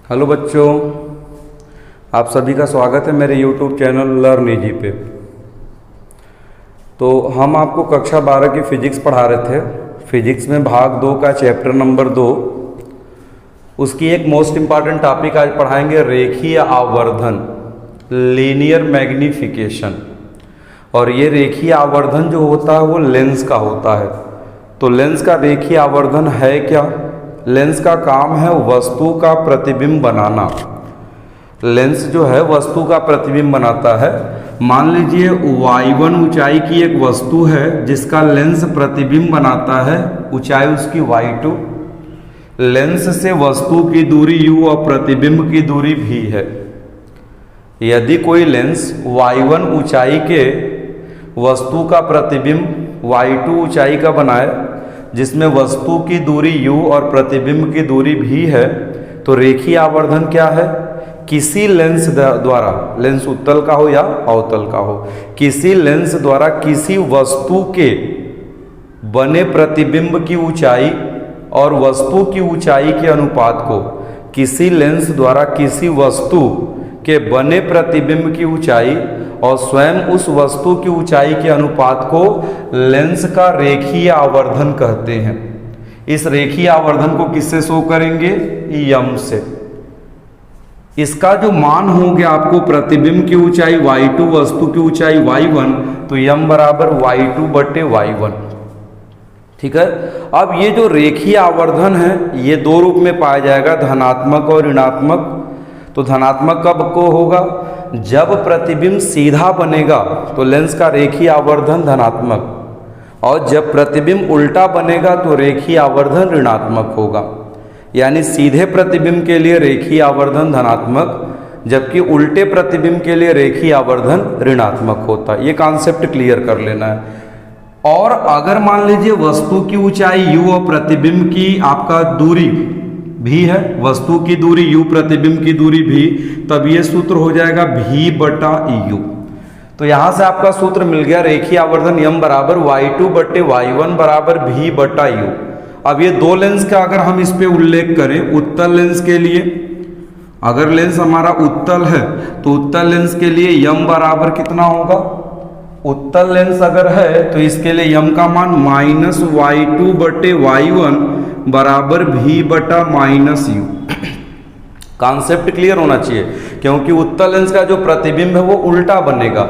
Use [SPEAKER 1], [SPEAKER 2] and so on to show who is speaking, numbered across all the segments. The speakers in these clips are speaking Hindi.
[SPEAKER 1] हेलो बच्चों, आप सभी का स्वागत है मेरे YouTube चैनल लर्न इजी पे। तो हम आपको कक्षा 12 की फिजिक्स पढ़ा रहे थे। फिजिक्स में भाग 2 का चैप्टर नंबर 2, उसकी एक मोस्ट इम्पॉर्टेंट टॉपिक आज पढ़ाएंगे, रेखीय आवर्धन, लीनियर मैग्नीफिकेशन। और ये रेखीय आवर्धन जो होता है वो लेंस का होता है। तो लेंस का रेखीय आवर्धन है क्या? लेंस का काम है वस्तु का प्रतिबिंब बनाना। लेंस जो है वस्तु का प्रतिबिंब बनाता है। मान लीजिए y1 ऊंचाई की एक वस्तु है जिसका लेंस प्रतिबिंब बनाता है, ऊंचाई उसकी y2। लेंस से वस्तु की दूरी u और प्रतिबिंब की दूरी v है। यदि कोई लेंस y1 ऊंचाई के वस्तु का प्रतिबिंब y2 ऊंचाई का बनाए, जिसमें वस्तु की दूरी u और प्रतिबिंब की दूरी v है, तो रेखीय आवर्धन क्या है? किसी लेंस द्वारा, लेंस उत्तल का हो या अवतल का हो, किसी लेंस द्वारा किसी वस्तु के बने प्रतिबिंब की ऊंचाई और वस्तु की ऊंचाई के अनुपात को, किसी लेंस द्वारा किसी वस्तु के बने प्रतिबिंब की ऊंचाई और स्वयं उस वस्तु की ऊंचाई के अनुपात को लेंस का रेखीय आवर्धन कहते हैं। इस रेखीय आवर्धन को किससे शो करेंगे? यम से। इसका जो मान हो गया आपको प्रतिबिंब की ऊंचाई y2, वस्तु की ऊंचाई y1, तो यम बराबर y2/y1। ठीक है। अब ये जो रेखीय आवर्धन है ये दो रूप में पाया जाएगा, धनात्मक और ऋणात्मक। तो धनात्मक कब को होगा? जब प्रतिबिंब सीधा बनेगा तो लेंस का रेखीय आवर्धन धनात्मक, और जब प्रतिबिंब उल्टा बनेगा तो रेखीय आवर्धन ऋणात्मक होगा। यानी सीधे प्रतिबिंब के लिए रेखीय आवर्धन धनात्मक, जबकि उल्टे प्रतिबिंब के लिए रेखीय आवर्धन ऋणात्मक होता है। ये कॉन्सेप्ट क्लियर कर लेना है। और अगर मान लीजिए वस्तु की ऊंचाई u और प्रतिबिंब की आपका दूरी भी है, वस्तु की दूरी u, प्रतिबिंब की दूरी भी, तब ये सूत्र हो जाएगा v/u। तो यहां से आपका सूत्र मिल गया, रेखीय आवर्धन m बराबर y2/y1 बराबर v/u। अब ये दो लेंस का अगर हम इस पे उल्लेख करें, उत्तल लेंस के लिए, अगर लेंस हमारा उत्तल है तो उत्तल लेंस के लिए m बराबर कितना होगा? उत्तल लेंस अगर है तो इसके लिए m का मान -y2/y1 बराबर v/-u। कॉन्सेप्ट क्लियर होना चाहिए, क्योंकि उत्तल लेंस का जो प्रतिबिंब है वो उल्टा बनेगा,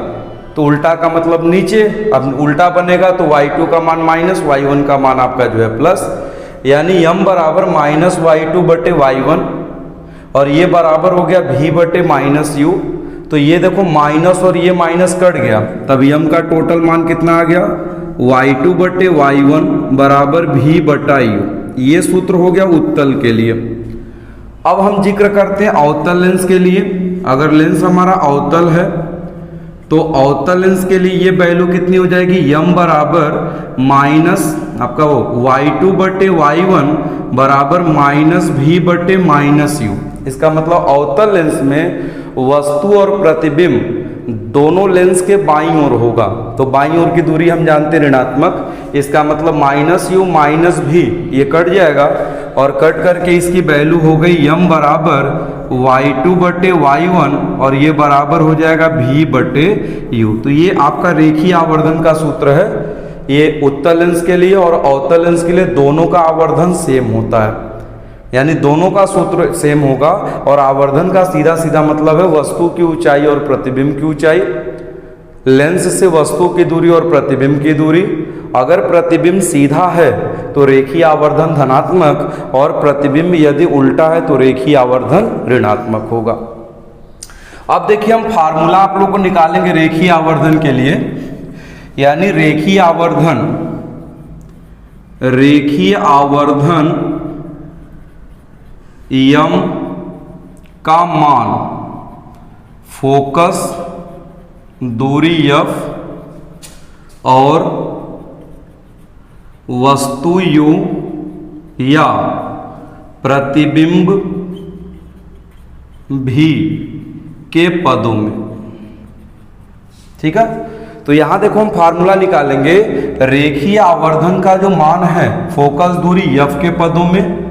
[SPEAKER 1] तो उल्टा का मतलब नीचे, अब उल्टा बनेगा तो y2 का मान माइनस, y1 का मान आपका जो है प्लस, यानी m बराबर -y2/y1 और ये बराबर हो गया v/-u। तो ये देखो माइनस और ये माइनस कट गया, तब m का टोटल मान कितना आ गया? y2/y1 बराबर v/u। ये सूत्र हो गया उत्तल के लिए। अब हम जिक्र करते हैं अवतल लेंस के लिए। अगर लेंस हमारा अवतल है तो अवतल लेंस के लिए ये वैल्यू कितनी हो जाएगी? m बराबर माइनस आपका वो y2/y1 बराबर -v/-u। इसका मतलब अवतल लेंस में वस्तु और प्रतिबिंब दोनों लेंस के बाईं ओर होगा, तो बाईं ओर की दूरी हम जानते हैं ऋणात्मक। इसका मतलब -u -v ये कट जाएगा, और कट करके इसकी वैल्यू हो गई m बराबर y2/y1 और ये बराबर हो जाएगा v/u। तो ये आपका रेखीय आवर्धन का सूत्र है। ये उत्तल लेंस के लिए और अवतल लेंस के लिए दोनों का आवर्धन सेम होता है, यानी दोनों का सूत्र सेम होगा। और आवर्धन का सीधा सीधा मतलब है वस्तु की ऊंचाई और प्रतिबिंब की ऊंचाई, लेंस से वस्तु की दूरी और प्रतिबिंब की दूरी। अगर प्रतिबिंब सीधा है तो रेखीय आवर्धन धनात्मक, और प्रतिबिंब यदि उल्टा है तो रेखीय आवर्धन ऋणात्मक होगा। अब देखिए हम फार्मूला आप लोग को निकालेंगे रेखीय आवर्धन के लिए। यानी रेखीय आवर्धन m का मान फोकस दूरी f और वस्तु u या प्रतिबिंब v के पदों में। ठीक है। तो यहां देखो हम फार्मूला निकालेंगे, रेखीय आवर्धन का जो मान है फोकस दूरी f के पदों में,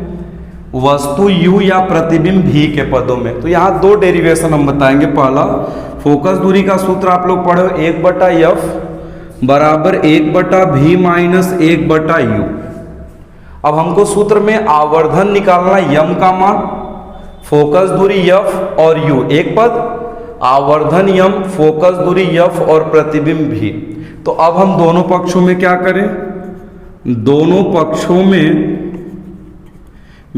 [SPEAKER 1] वस्तु u या प्रतिबिंब v के पदों में। तो यहाँ दो डेरिवेशन हम बताएंगे। पहला, फोकस दूरी का सूत्र आप लोग पढ़ो, 1/f बराबर 1/v माइनस 1/u। अब हमको सूत्र में आवर्धन निकालना, यम का मान, फोकस दूरी f और u एक पद, आवर्धन यम, फोकस दूरी f और प्रतिबिंब v। तो अब हम दोनों पक्षों में क्या करें, दोनों पक्षों में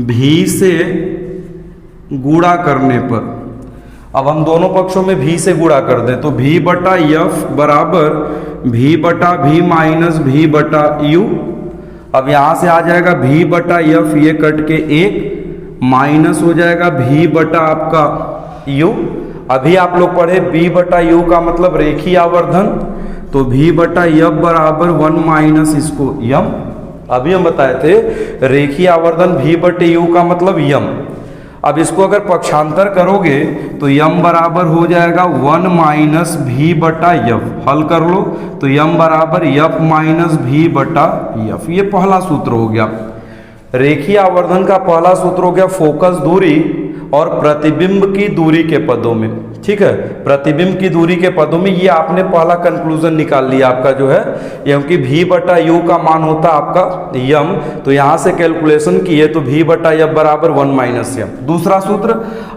[SPEAKER 1] v से गुणा करने पर, अब हम दोनों पक्षों में v से गुणा कर दें तो v/f बराबर v/v माइनस v/u। अब यहां से आ जाएगा v/f, ये कट के 1 माइनस हो जाएगा v/ आपका u। अभी आप लोग पढ़े v/u का मतलब रेखीय आवर्धन, तो v/f बराबर 1 माइनस इसको यम। अभी हम बताए थे रेखीय आवर्धन v/u का मतलब यम। अब इसको अगर पक्षांतर करोगे तो यम बराबर हो जाएगा 1 माइनस v/f। हल कर लो तो यम बराबर f माइनस v/f। ये पहला सूत्र हो गया। रेखीय आवर्धन का पहला सूत्र हो गया फोकस दूरी और प्रतिबिंब की दूरी के पदों में। ठीक है, प्रतिबिंब की दूरी के पदों में ये आपने पहला कंक्लूजन निकाल लिया आपका जो है, क्योंकि v/u का मान होता आपका यम, तो यहां से कैलकुलेशन किए तो v/f बराबर 1 माइनस यम। दूसरा सूत्र,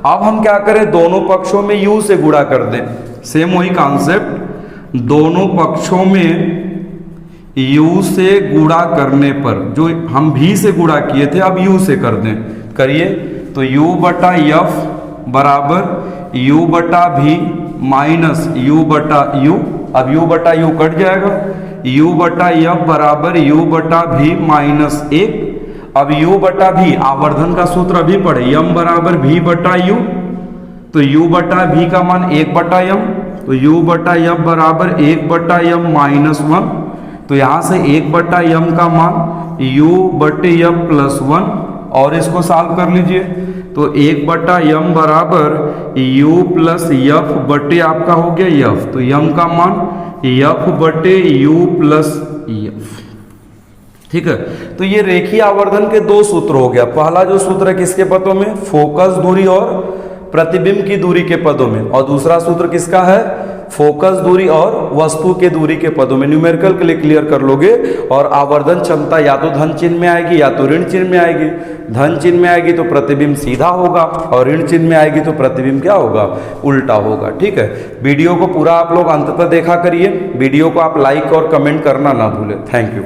[SPEAKER 1] अब हम क्या करें, दोनों पक्षों में u से गुणा कर दें। सेम वही कॉन्सेप्ट, दोनों पक्षों में u से गुणा करने पर, जो हम v से गुणा किए थे अब u से कर दें, करिए तो u/f बराबर u/v माइनस u/u। अब u/u कट जाएगा, u/f बराबर u/v माइनस 1। अब u/v आवर्धन का सूत्र अभी पढ़े, यम बराबर v/u, तो u/v का मान 1/m, तो u/f बराबर 1/m माइनस 1। तो यहां से 1/m का मान u/f प्लस 1, और इसको सॉल्व कर लीजिए तो 1/m बराबर u प्लस f बटे आपका हो गया f, तो m का मान f बटे u प्लस f। ठीक है, तो ये रेखीय आवर्धन के दो सूत्र हो गया। पहला जो सूत्र है किसके पदों में, फोकस दूरी और प्रतिबिंब की दूरी के पदों में, और दूसरा सूत्र किसका है, फोकस दूरी और वस्तु के दूरी के पदों में। न्यूमेरिकल के लिए क्लियर कर लोगे। और आवर्धन क्षमता या तो धन चिन्ह में आएगी या तो ऋण चिन्ह में आएगी। धन चिन्ह में आएगी तो प्रतिबिंब सीधा होगा, और ऋण चिन्ह में आएगी तो प्रतिबिंब क्या होगा, उल्टा होगा। ठीक है, वीडियो को पूरा आप लोग अंत तक देखा करिए। वीडियो को आप लाइक और कमेंट करना ना भूलें। Thank you.